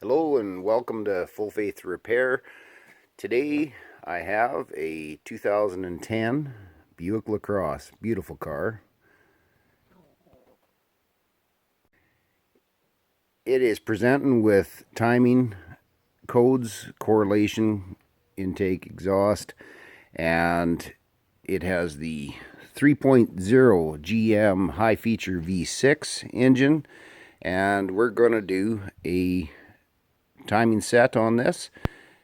Hello and welcome to Full Faith Repair. Today I have a 2010 Buick Lacrosse. Beautiful car. It is presenting with timing, codes, correlation, intake, exhaust, and it has the 3.0 GM high feature V6 engine, and we're going to do a timing set on this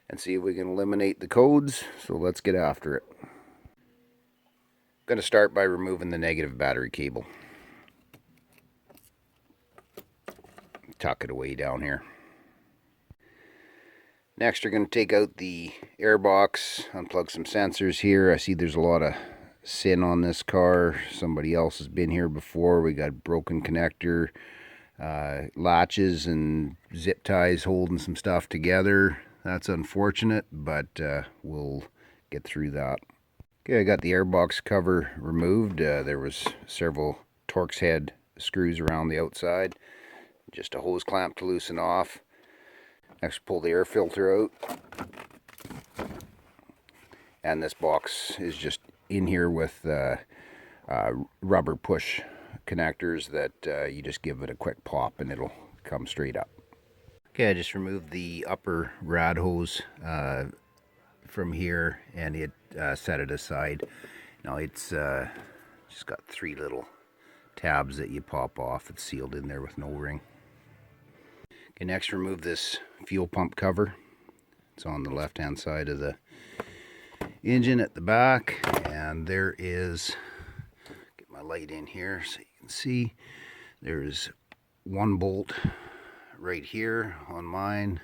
and see if we can eliminate the codes. So let's get after it. I'm going to start by removing the negative battery cable. Tuck it away down here. Next, we're going to take out the air box, unplug some sensors here. I see there's a lot of sin on this car. Somebody else has been here before. We got broken connector, latches and zip ties holding some stuff together. That's unfortunate, but we'll get through that. Okay, I got the airbox cover removed. There was several Torx head screws around the outside. Just a hose clamp to loosen off. Next, pull the air filter out. And this box is just in here with rubber push connectors that you just give it a quick pop and it'll come straight up. Okay, I just removed the upper rad hose from here and it set it aside. Now it's just got three little tabs that you pop off. It's sealed in there with no ring. Okay, next remove this fuel pump cover. It's on the left hand side of the engine at the back, and there is, get my light in here so you can see, there's one bolt right here on mine,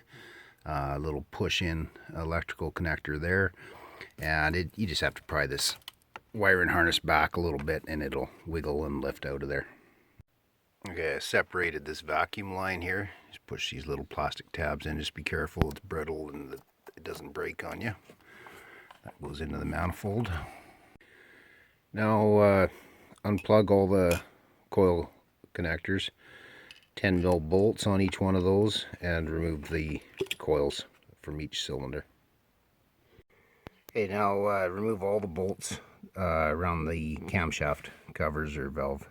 a little push in electrical connector there, and you just have to pry this wire and harness back a little bit and it'll wiggle and lift out of there. Okay, I separated this vacuum line here. Just push these little plastic tabs in. Just be careful, it's brittle and it doesn't break on you. That goes into the manifold. Now unplug all the coil connectors. 10 mil bolts on each one of those, and remove the coils from each cylinder. Okay, now remove all the bolts around the camshaft covers or valve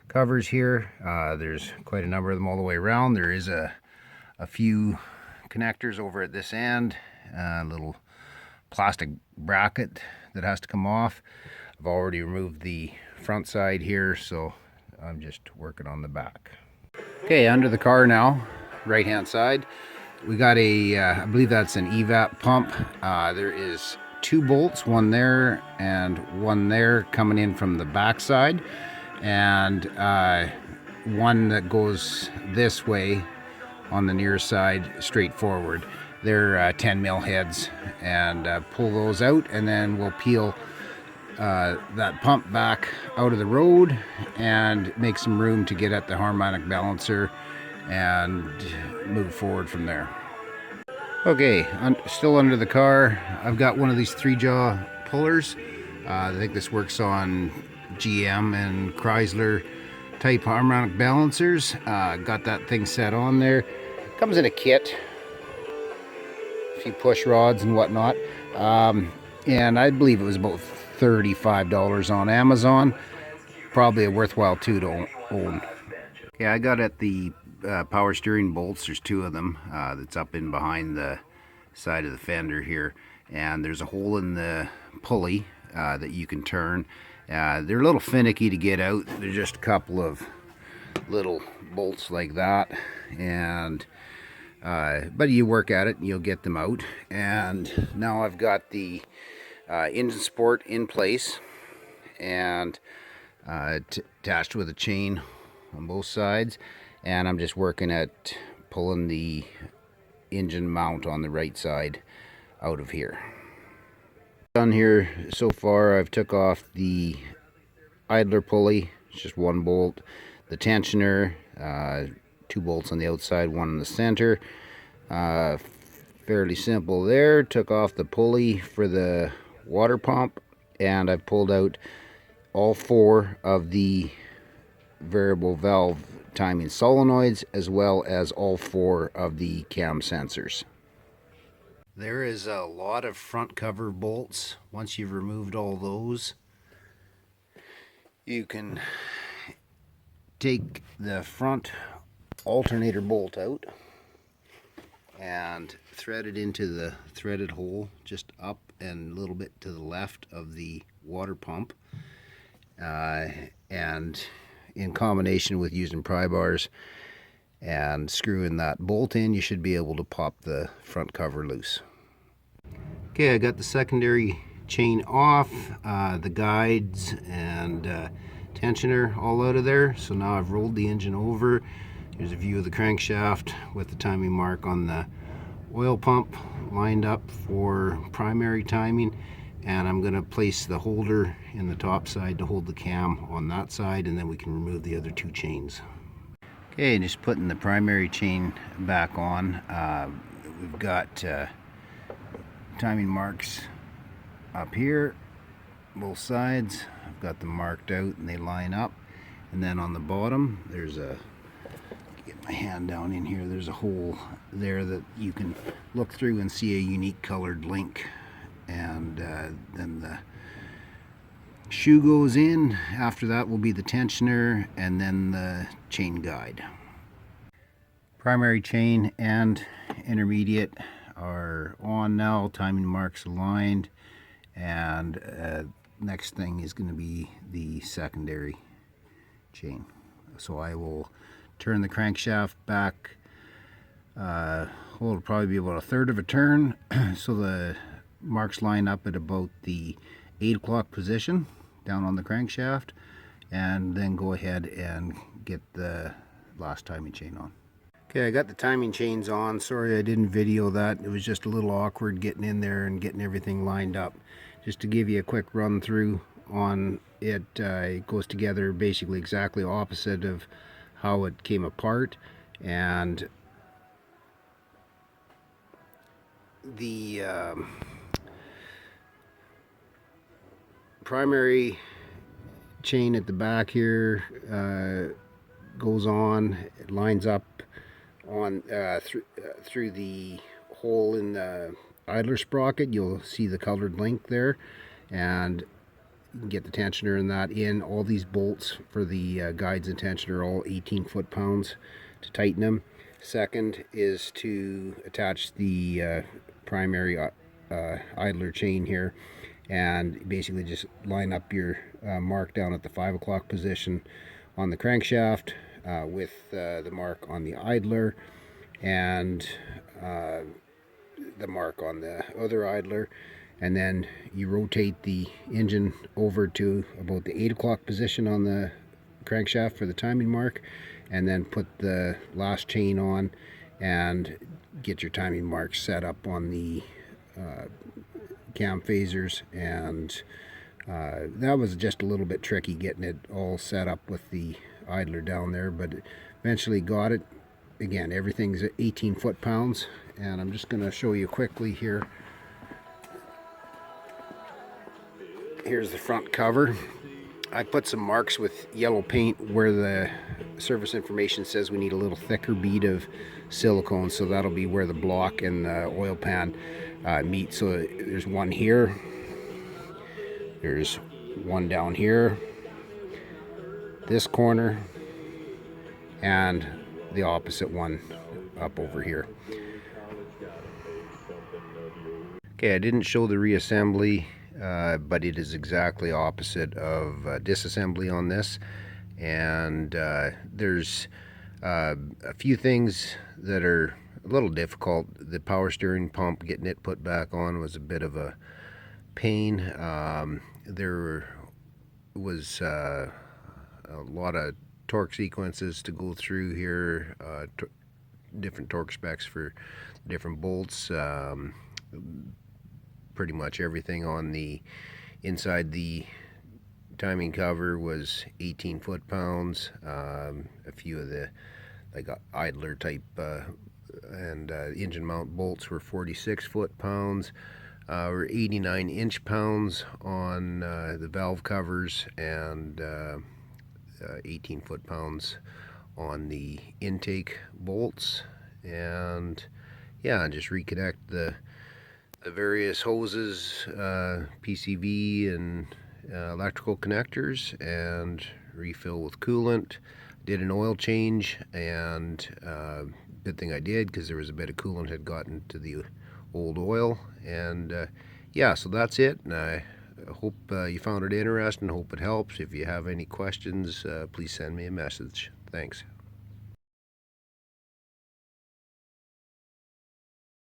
covers here. There's quite a number of them all the way around. There is a few connectors over at this end, a little plastic bracket that has to come off. I've already removed the front side here, so I'm just working on the back. Okay, under the car now, right hand side, we got a I believe that's an evap pump. There is two bolts, one there and one there, coming in from the back side, and one that goes this way on the near side straight forward. They're 10 mil heads, and pull those out, and then we'll peel that pump back out of the road and make some room to get at the harmonic balancer and move forward from there. Okay, still under the car, I've got one of these 3-jaw pullers. I think this works on GM and Chrysler type harmonic balancers. Got that thing set on there. Comes in a kit, a few push rods and whatnot, and I believe it was about $35 on Amazon. Probably a worthwhile tool to own. Yeah, I got at the power steering bolts. There's two of them that's up in behind the side of the fender here, and there's a hole in the pulley that you can turn. They're a little finicky to get out. They're just a couple of little bolts like that, and but you work at it and you'll get them out. And now I've got the engine support in place and attached with a chain on both sides, and I'm just working at pulling the engine mount on the right side out of here. Done here so far. I've took off the idler pulley, it's just one bolt, the tensioner, 2 bolts on the outside, one in the center. Fairly simple there. Took off the pulley for the water pump, and I've pulled out all 4 of the variable valve timing solenoids as well as all 4 of the cam sensors. There is a lot of front cover bolts. Once you've removed all those, you can take the front alternator bolt out and thread it into the threaded hole just up and a little bit to the left of the water pump, and in combination with using pry bars and screwing that bolt in, you should be able to pop the front cover loose. Okay, I got the secondary chain off, the guides and tensioner all out of there. So now I've rolled the engine over. Here's a view of the crankshaft with the timing mark on the oil pump lined up for primary timing, and I'm going to place the holder in the top side to hold the cam on that side, and then we can remove the other 2 chains. Okay, just putting the primary chain back on. We've got timing marks up here, both sides. I've got them marked out and they line up, and then on the bottom there's a, get my hand down in here, there's a hole there that you can look through and see a unique colored link, and then the shoe goes in. After that will be the tensioner and then the chain guide. Primary chain and intermediate are on now, timing marks aligned, and next thing is going to be the secondary chain. So I will turn the crankshaft back, it'll probably be about 1/3 of a turn so the marks line up at about the 8 o'clock position down on the crankshaft, and then go ahead and get the last timing chain on. Okay, I got the timing chains on. Sorry I didn't video that. It was just a little awkward getting in there and getting everything lined up. Just to give you a quick run through on it, it goes together basically exactly opposite of how it came apart, and the primary chain at the back here goes on, it lines up on through the hole in the idler sprocket. You'll see the colored link there, and you can get the tensioner and that in. All these bolts for the guides and tensioner are all 18 foot-pounds to tighten them. Second is to attach the primary idler chain here, and basically just line up your mark down at the 5 o'clock position on the crankshaft with the mark on the idler and the mark on the other idler, and then you rotate the engine over to about the 8 o'clock position on the crankshaft for the timing mark, and then put the last chain on and get your timing mark set up on the cam phasers. And that was just a little bit tricky getting it all set up with the idler down there, but eventually got it. Again, everything's at 18 foot-pounds, and I'm just going to show you quickly here. Here's the front cover. I put some marks with yellow paint where the service information says we need a little thicker bead of silicone, so that'll be where the block and the oil pan meet. So there's one here, there's one down here, this corner, and the opposite one up over here. Okay, I didn't show the reassembly, but it is exactly opposite of disassembly on this, and there's a few things that are a little difficult. The power steering pump, getting it put back on was a bit of a pain. There was a lot of torque sequences to go through here, different torque specs for different bolts. Pretty much everything on the inside the timing cover was 18 foot-pounds. A few of the like idler type and engine mount bolts were 46 foot-pounds. Were 89 inch-pounds on the valve covers, and 18 foot-pounds on the intake bolts, and yeah, just reconnect the various hoses, PCV and electrical connectors, and refill with coolant. Did an oil change, and good thing I did, because there was a bit of coolant had gotten to the old oil. And yeah, so that's it, and I hope you found it interesting. Hope it helps. If you have any questions, please send me a message. Thanks.